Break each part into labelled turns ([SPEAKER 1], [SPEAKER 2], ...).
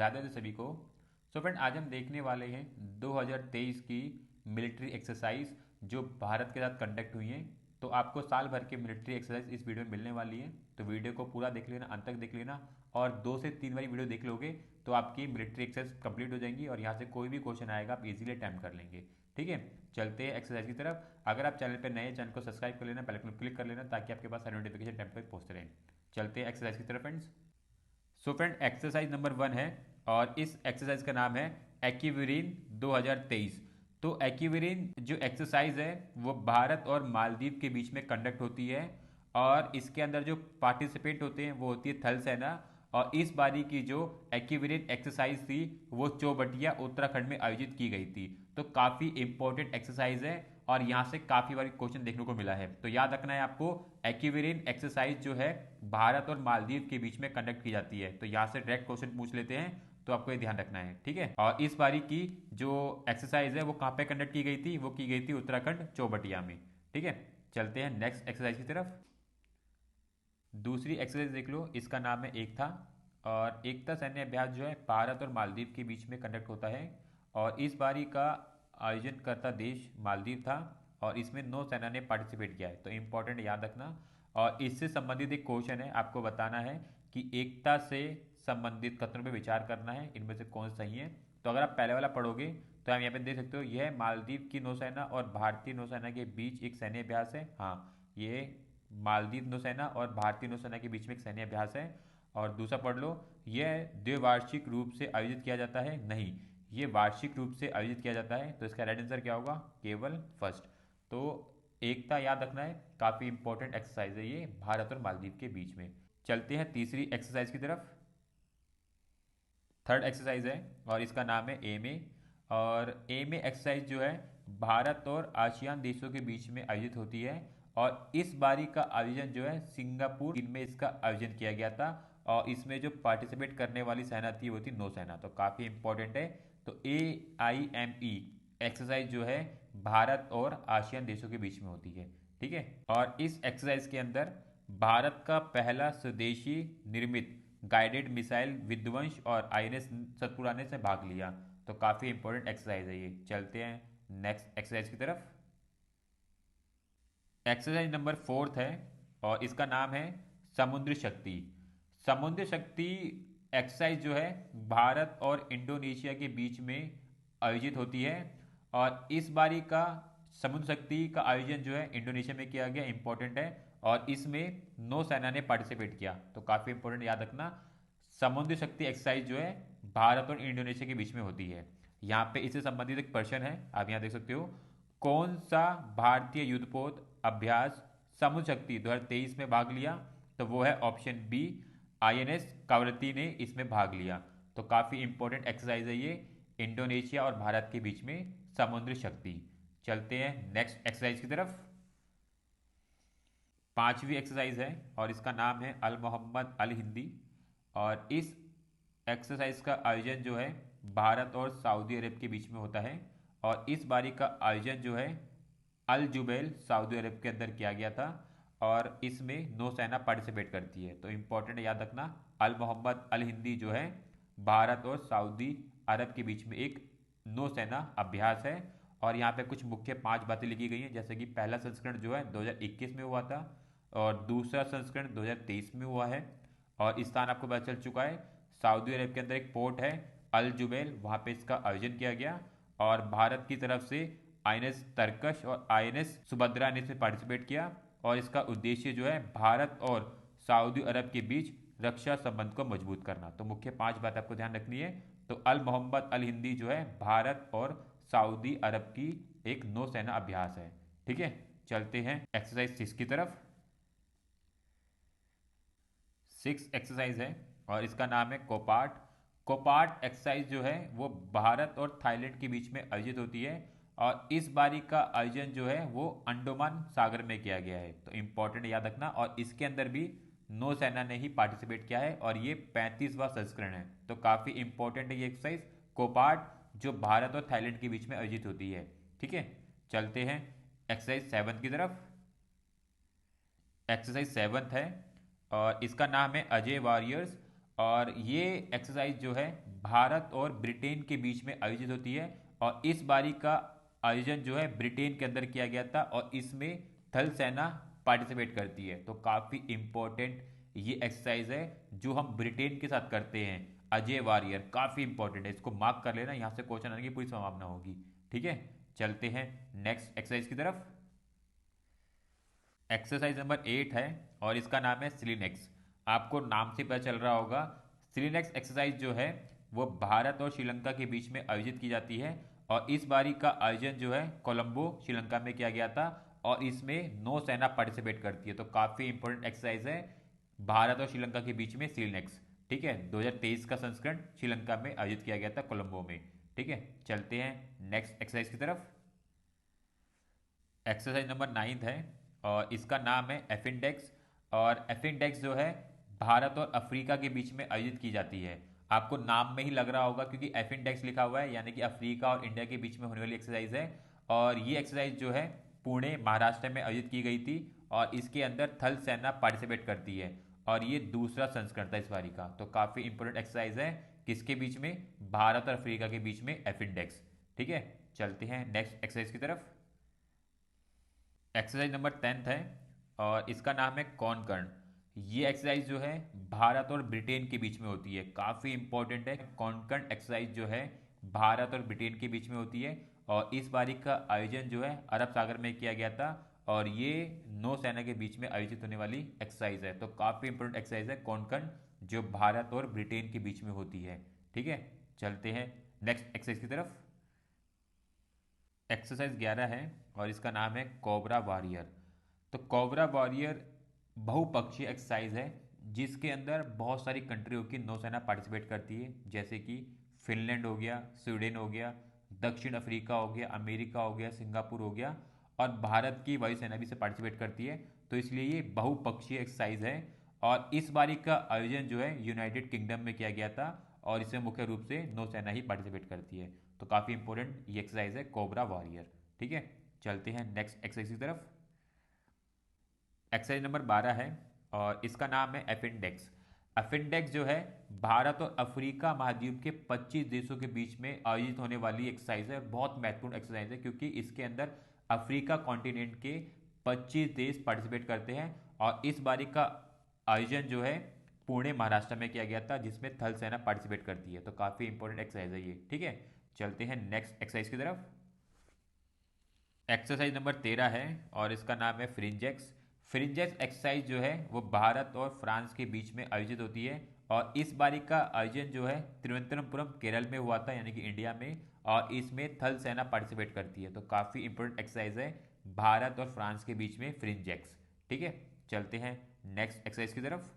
[SPEAKER 1] राधे सभी को। फ्रेंड, आज हम देखने वाले हैं 2023 की मिलिट्री एक्सरसाइज जो भारत के साथ कंडक्ट हुई हैं। तो आपको साल भर की मिलिट्री एक्सरसाइज इस वीडियो में मिलने वाली है, तो वीडियो को पूरा देख लेना, अंत तक देख लेना। और 2 से 3 बारी वीडियो देख लोगे तो आपकी मिलिट्री एक्सरसाइज कंप्लीट हो जाएंगी और यहाँ से कोई भी क्वेश्चन आएगा आप इजीली अटैम्प्ट कर लेंगे। ठीक है, चलते हैं एक्सरसाइज की तरफ। अगर आप चैनल पर नए, चैनल को सब्सक्राइब कर लेना, बेल आइकन क्लिक कर लेना ताकि आपके पास सारी नोटिफिकेशन टाइम पर पहुँचते रहें। चलते हैं एक्सरसाइज की तरफ फ्रेंड्स। फ्रेंड, एक्सरसाइज नंबर 1 है और इस एक्सरसाइज का नाम है एक्विरिन 2023। तो एक्विरिन जो एक्सरसाइज है वो भारत और मालदीव के बीच में कंडक्ट होती है और इसके अंदर जो पार्टिसिपेंट होते हैं वो होती है थल सेना। और इस बारी की जो एक्विरिन एक्सरसाइज थी वो चौबटिया उत्तराखंड में आयोजित की गई थी। तो काफ़ी इंपॉर्टेंट एक्सरसाइज है और यहाँ से काफ़ी बार क्वेश्चन देखने को मिला है। तो याद रखना है आपको, एक्विरिन एक्सरसाइज जो है भारत और मालदीव के बीच में कंडक्ट की जाती है। तो यहाँ से डायरेक्ट क्वेश्चन पूछ लेते हैं, तो आपको ये ध्यान रखना है। ठीक है, और इस बारी की जो एक्सरसाइज है वो कहाँ पे कंडक्ट की गई थी, वो की गई थी उत्तराखंड चौबटिया में। ठीक है, चलते हैं नेक्स्ट एक्सरसाइज की तरफ। दूसरी एक्सरसाइज देख लो, इसका नाम है एकता। और एकता सैन्य अभ्यास जो है भारत और मालदीव के बीच में कंडक्ट होता है और इस बारी का आयोजन करता देश मालदीव था और इसमें नौसेना ने पार्टिसिपेट किया है। तो इंपॉर्टेंट याद रखना। और इससे संबंधित एक क्वेश्चन है, आपको बताना है कि एकता से संबंधित कथनों पर विचार करना है, इनमें से कौन सही है। तो अगर आप पहले वाला पढ़ोगे तो आप यहाँ पे देख सकते हो, यह मालदीव की नौसेना और भारतीय नौसेना के बीच एक सैन्य अभ्यास है। हाँ, ये मालदीव नौसेना और भारतीय नौसेना के बीच में एक सैन्य अभ्यास है। और दूसरा पढ़ लो, यह द्विवार्षिक रूप से आयोजित किया जाता है। नहीं, ये वार्षिक रूप से आयोजित किया जाता है। तो इसका राइट आंसर क्या होगा, केवल फर्स्ट। तो एकता याद रखना है, काफ़ी इंपॉर्टेंट एक्सरसाइज है ये भारत और मालदीव के बीच में। चलते हैं तीसरी एक्सरसाइज की तरफ। थर्ड एक्सरसाइज है और इसका नाम है एम ए। और एम ए एक्सरसाइज जो है भारत और आसियान देशों के बीच में आयोजित होती है और इस बारी का आयोजन जो है सिंगापुर में इसका आयोजन किया गया था। और इसमें जो पार्टिसिपेट करने वाली सेना थी वो थी नौसेना। तो काफ़ी इंपॉर्टेंट है। तो AIME एक्सरसाइज जो है भारत और आसियान देशों के बीच में होती है। ठीक है, और इस एक्सरसाइज के अंदर भारत का पहला स्वदेशी निर्मित गाइडेड मिसाइल विध्वंस और INS सतपुड़ा ने से भाग लिया। तो काफ़ी इंपॉर्टेंट एक्सरसाइज है ये। चलते हैं नेक्स्ट एक्सरसाइज की तरफ। एक्सरसाइज नंबर 4 है और इसका नाम है समुद्र शक्ति। समुद्र शक्ति एक्सरसाइज जो है भारत और इंडोनेशिया के बीच में आयोजित होती है और इस बारी का समुद्र शक्ति का आयोजन जो है इंडोनेशिया में किया गया, इंपॉर्टेंट है। और इसमें नौसेना ने पार्टिसिपेट किया। तो काफ़ी इंपॉर्टेंट याद रखना, समुद्र शक्ति एक्सरसाइज जो है भारत और इंडोनेशिया के बीच में होती है। यहाँ पे इससे संबंधित एक प्रश्न है, आप यहाँ देख सकते हो, कौन सा भारतीय युद्धपोत अभ्यास समुद्र शक्ति 2023 में भाग लिया। तो वो है ऑप्शन बी, INS कावरती ने इसमें भाग लिया। तो काफ़ी इंपॉर्टेंट एक्सरसाइज है ये इंडोनेशिया और भारत के बीच में समुद्र शक्ति। चलते हैं नेक्स्ट एक्सरसाइज की तरफ। पांचवी एक्सरसाइज है और इसका नाम है अल मोहम्मद अल हिंदी। और इस एक्सरसाइज का आयोजन जो है भारत और सऊदी अरब के बीच में होता है और इस बारी का आयोजन जो है अल जुबैल सऊदी अरब के अंदर किया गया था और इसमें नौसेना पार्टिसिपेट करती है। तो इंपॉर्टेंट याद रखना, अल मोहम्मद अल हिंदी जो है भारत और सऊदी अरब के बीच में एक नौसेना अभ्यास है। और यहाँ पे कुछ मुख्य 5 बातें लिखी गई हैं, जैसे कि पहला संस्करण जो है 2021 में हुआ था और दूसरा संस्करण 2023 में हुआ है। और स्थान आपको पता चल चुका है, सऊदी अरब के अंदर एक पोर्ट है अल जुबैल, वहाँ पे इसका आयोजन किया गया। और भारत की तरफ से INS तरकश और INS सुभद्रा ने इसमें पार्टिसिपेट किया और इसका उद्देश्य जो है भारत और सऊदी अरब के बीच रक्षा संबंध को मजबूत करना। तो मुख्य 5 बात आपको ध्यान रखनी है। तो अल मोहम्मद अल हिंदी जो है भारत और सऊदी अरब की एक नौसेना अभ्यास है। ठीक है, चलते हैं एक्सरसाइज 6 की तरफ। 6 एक्सरसाइज है और इसका नाम है कोपाट। कोपाट एक्सरसाइज जो है वो भारत और थाईलैंड के बीच में आयोजित होती है और इस बारी का आयोजन जो है वो अंडमान सागर में किया गया है। तो इंपॉर्टेंट याद रखना, और इसके अंदर भी नौसेना ने ही पार्टिसिपेट किया है और ये 35वां संस्करण है। तो काफ़ी इंपॉर्टेंट है ये एक्सरसाइज कोपाट, जो भारत और थाईलैंड के बीच में आयोजित होती है। ठीक है, चलते हैं एक्सरसाइज 7 की तरफ। एक्सरसाइज 7 है और इसका नाम है अजय वॉरियर्स। और ये एक्सरसाइज जो है भारत और ब्रिटेन के बीच में आयोजित होती है और इस बारी का आयोजन जो है ब्रिटेन के अंदर किया गया था और इसमें थल सेना पार्टिसिपेट करती है। तो काफ़ी इंपॉर्टेंट ये एक्सरसाइज है जो हम ब्रिटेन के साथ करते हैं, अजय वारियर, काफ़ी इंपॉर्टेंट है, इसको मार्क कर लेना, यहाँ से क्वेश्चन आने की पूरी संभावना होगी। ठीक है, चलते हैं नेक्स्ट एक्सरसाइज की तरफ। एक्सरसाइज नंबर 8 है और इसका नाम है सिलिनेक्स। आपको नाम से पता चल रहा होगा, सिलिनेक्स एक्सरसाइज जो है वो भारत और श्रीलंका के बीच में आयोजित की जाती है और इस बारी का आयोजन जो है कोलंबो श्रीलंका में किया गया था और इसमें नौसेना पार्टिसिपेट करती है। तो काफ़ी इंपॉर्टेंट एक्सरसाइज है भारत और श्रीलंका के बीच में सिलिनेक्स। ठीक है, 2023 का संस्करण श्रीलंका में आयोजित किया गया था कोलंबो में। ठीक है, चलते हैं नेक्स्ट एक्सरसाइज की तरफ। एक्सरसाइज नंबर 9 है और इसका नाम है एफिंडेक्स। और एफिंडेक्स जो है भारत और अफ्रीका के बीच में आयोजित की जाती है। आपको नाम में ही लग रहा होगा क्योंकि एफिंडेक्स लिखा हुआ है, यानी कि अफ्रीका और इंडिया के बीच में होने वाली एक्सरसाइज है। और ये एक्सरसाइज जो है पुणे महाराष्ट्र में आयोजित की गई थी और इसके अंदर थल सेना पार्टिसिपेट करती है और ये दूसरा संस्करण था इस बारी का। तो काफ़ी इंपॉर्टेंट एक्सरसाइज है, किसके बीच में, भारत और अफ्रीका के बीच में एफिंडेक्स। ठीक है, चलते हैं नेक्स्ट एक्सरसाइज की तरफ। एक्सरसाइज नंबर 10 है और इसका नाम है कॉनकर्ण। ये एक्सरसाइज जो है भारत और ब्रिटेन के बीच में होती है, काफ़ी इंपॉर्टेंट है। कॉनकर्ण एक्सरसाइज जो है भारत और ब्रिटेन के बीच में होती है और इस बारी का आयोजन जो है अरब सागर में किया गया था और ये नौसेना के बीच में आयोजित होने वाली एक्सरसाइज है। तो काफ़ी इंपॉर्टेंट एक्सरसाइज है कॉनकर्ण जो भारत और ब्रिटेन के बीच में होती है। ठीक है, चलते हैं नेक्स्ट एक्सरसाइज की तरफ। एक्सरसाइज 11 है और इसका नाम है कोबरा वॉरियर। तो कोबरा वॉरियर बहुपक्षीय एक्सरसाइज है जिसके अंदर बहुत सारी कंट्रियों की नौसेना पार्टिसिपेट करती है, जैसे कि फिनलैंड हो गया, स्वीडन हो गया, दक्षिण अफ्रीका हो गया, अमेरिका हो गया, सिंगापुर हो गया और भारत की वायुसेना भी से पार्टिसिपेट करती है। तो इसलिए ये बहुपक्षीय एक्सरसाइज है और इस बारी का आयोजन जो है यूनाइटेड किंगडम में किया गया था और इसमें मुख्य रूप से नौसेना ही पार्टिसिपेट करती है। तो काफ़ी इंपॉर्टेंट ये एक्सरसाइज है कोबरा वॉरियर। ठीक है, चलते हैं नेक्स्ट एक्सरसाइज की तरफ। एक्सरसाइज नंबर 12 है और इसका नाम है एफिंडेक्स। एफिंडेक्स जो है भारत और अफ्रीका महाद्वीप के 25 देशों के बीच में आयोजित होने वाली एक्सरसाइज है। बहुत महत्वपूर्ण एक्सरसाइज है क्योंकि इसके अंदर अफ्रीका कॉन्टिनेंट के 25 देश पार्टिसिपेट करते हैं और इस बारी का आयोजन जो है पुणे महाराष्ट्र में किया गया था जिसमें थल सेना पार्टिसिपेट करती है। तो काफ़ी इंपॉर्टेंट एक्सरसाइज है ये। ठीक है, चलते हैं नेक्स्ट एक्सरसाइज की तरफ। एक्सरसाइज नंबर 13 है और इसका नाम है फ्रिंजेक्स। फ्रिंजेक्स एक्सरसाइज जो है वो भारत और फ्रांस के बीच में आयोजित होती है और इस बारी का आयोजन जो है तिरुवनंतपुरम केरल में हुआ था, यानी कि इंडिया में, और इसमें थल सेना पार्टिसिपेट करती है। तो काफ़ी इंपॉर्टेंट एक्सरसाइज है भारत और फ्रांस के बीच में फ्रिंजेक्स। ठीक है, चलते हैं नेक्स्ट एक्सरसाइज की तरफ।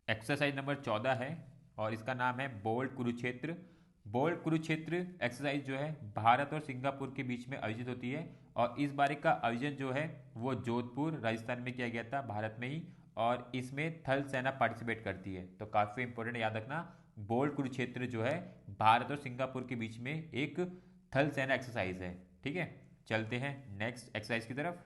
[SPEAKER 1] एक्सरसाइज नंबर 14 है और इसका नाम है bold Kurukshetra. Bold Kurukshetra exercise जो है भारत और सिंगापुर के बीच में आयोजित होती है और इस बार का आयोजन जो है वो जोधपुर राजस्थान में किया गया था, भारत में ही, और इसमें थल सेना पार्टिसिपेट करती है। तो काफ़ी इंपॉर्टेंट, याद रखना, बोल्ड कुरुक्षेत्र जो है भारत और सिंगापुर के बीच में एक थल सेना एक्सरसाइज है। ठीक है, चलते हैं नेक्स्ट एक्सरसाइज की तरफ।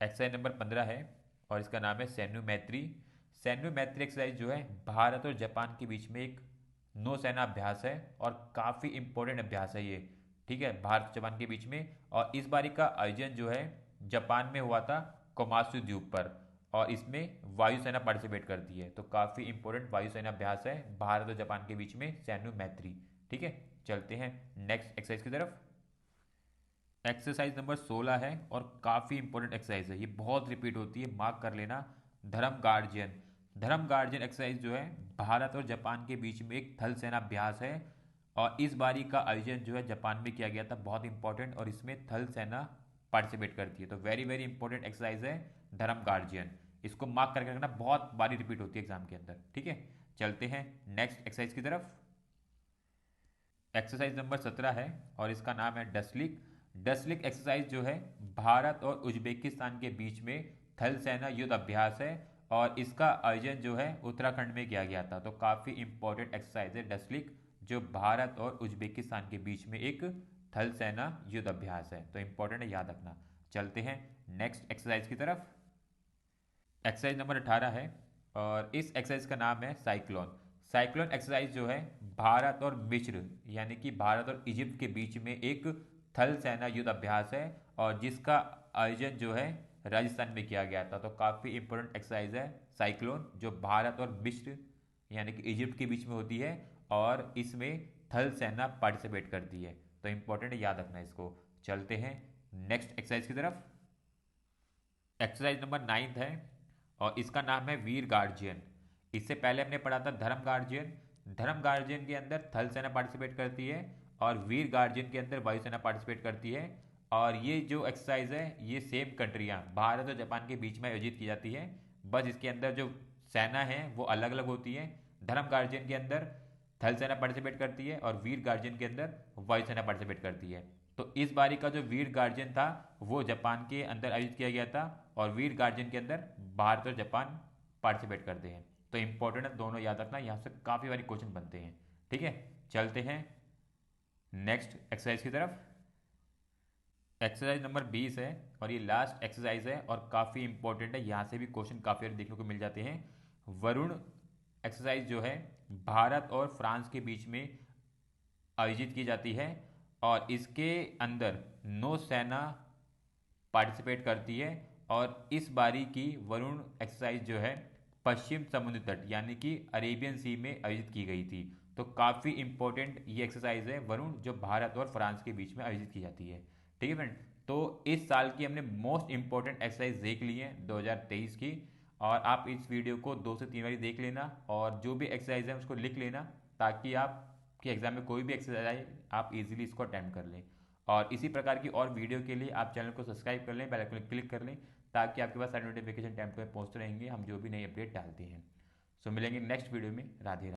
[SPEAKER 1] एक्सरसाइज नंबर 15 है और इसका नाम है सैन्य मैत्री। सैन्य मैत्री एक्सरसाइज जो है भारत और जापान के बीच में एक नौसेना अभ्यास है और काफ़ी इंपॉर्टेंट अभ्यास है ये। ठीक है, भारत और जापान के बीच में, और इस बारी का आयोजन जो है जापान में हुआ था कोमासु द्वीप पर और इसमें वायुसेना पार्टिसिपेट करती है। तो काफ़ी इंपॉर्टेंट वायुसेना अभ्यास है भारत और जापान के बीच में सैन्य मैत्री। ठीक है, चलते हैं नेक्स्ट एक्सरसाइज की तरफ। एक्सरसाइज नंबर 16 है और काफ़ी इंपॉर्टेंट एक्सरसाइज है, ये बहुत रिपीट होती है, मार्क कर लेना। धर्म गार्जियन। धर्म गार्जियन एक्सरसाइज जो है भारत और जापान के बीच में एक थल सेना अभ्यास है और इस बारी का आयोजन जो है जापान में किया गया था, बहुत इंपॉर्टेंट, और इसमें थल सेना पार्टिसिपेट करती है। तो वेरी वेरी इंपॉर्टेंट एक्सरसाइज है धर्म गार्जियन, इसको मार्क करके रखना, बहुत बारी रिपीट होती है एग्जाम के अंदर। ठीक है, चलते हैं नेक्स्ट एक्सरसाइज की तरफ। एक्सरसाइज नंबर 17 है और इसका नाम है डसलिक। डसलिक एक्सरसाइज जो है भारत और उज्बेकिस्तान के बीच में थल सेना युद्ध अभ्यास है और इसका आयोजन जो है उत्तराखंड में किया गया था। तो काफ़ी इंपॉर्टेंट एक्सरसाइज है डसलिक, जो भारत और उज्बेकिस्तान के बीच में एक थल सेना युद्ध अभ्यास है। तो इंपॉर्टेंट है, याद रखना। चलते हैं नेक्स्ट एक्सरसाइज की तरफ। एक्सरसाइज नंबर 18 है और इस एक्सरसाइज का नाम है साइक्लोन। साइक्लोन एक्सरसाइज जो है भारत और मिस्र यानी कि भारत और इजिप्ट के बीच में एक थल सेना युद्ध अभ्यास है, और जिसका आयोजन जो है राजस्थान में किया गया था। तो काफ़ी इंपॉर्टेंट एक्सरसाइज है साइक्लोन, जो भारत और मिस्र यानी कि इजिप्ट के बीच में होती है, और इसमें थल सेना पार्टिसिपेट करती है। तो इंपॉर्टेंट है, याद रखना इसको। चलते हैं नेक्स्ट एक्सरसाइज की तरफ। एक्सरसाइज नंबर 9 है और इसका नाम है वीर गार्जियन। इससे पहले हमने पढ़ा था धर्म गार्जियन। धर्म गार्जियन के अंदर थल सेना पार्टिसिपेट करती है, और वीर गार्जियन के अंदर वायुसेना पार्टिसिपेट करती है। और ये जो एक्सरसाइज है ये सेम कंट्रियाँ भारत और जापान के बीच में आयोजित की जाती है, बस इसके अंदर जो सेना है वो अलग अलग होती है। धर्म गार्जियन के अंदर थल सेना पार्टिसिपेट करती है, और वीर गार्जियन के अंदर वायुसेना पार्टिसिपेट करती है। तो इस बारी का जो वीर गार्जियन था वो जापान के अंदर आयोजित किया गया था, और वीर गार्जियन के अंदर भारत और जापान पार्टिसिपेट करते हैं। तो इंपॉर्टेंट है, दोनों याद रखना, यहाँ से काफ़ी बारी क्वेश्चन बनते हैं। ठीक है, चलते हैं नेक्स्ट एक्सरसाइज की तरफ। एक्सरसाइज नंबर 20 है और ये लास्ट एक्सरसाइज है और काफ़ी इंपॉर्टेंट है, यहाँ से भी क्वेश्चन काफ़ी बार देखने को मिल जाते हैं। वरुण एक्सरसाइज जो है भारत और फ्रांस के बीच में आयोजित की जाती है, और इसके अंदर नौसेना पार्टिसिपेट करती है। और इस बारी की वरुण एक्सरसाइज जो है पश्चिम समुद्र तट यानी कि अरेबियन सी में आयोजित की गई थी। तो काफ़ी इंपॉर्टेंट ये एक्सरसाइज है वरुण, जो भारत और फ्रांस के बीच में आयोजित की जाती है। ठीक है फ्रेंड, तो इस साल की हमने मोस्ट इंपॉर्टेंट एक्सरसाइज देख ली है 2023 की, और आप इस वीडियो को 2 से 3 बार देख लेना, और जो भी एक्सरसाइज है उसको लिख लेना, ताकि आपके एग्जाम में कोई भी एक्सरसाइज आए आप इजीली इसको अटैम्प्ट कर लें। और इसी प्रकार की और वीडियो के लिए आप चैनल को सब्सक्राइब कर लें, बेल आइकन क्लिक कर लें, ताकि आपके पास सारे नोटिफिकेशन टाइम पे पहुंचते रहेंगे हम जो भी नई अपडेट डालते हैं। सो मिलेंगे नेक्स्ट वीडियो में। राधे राधे।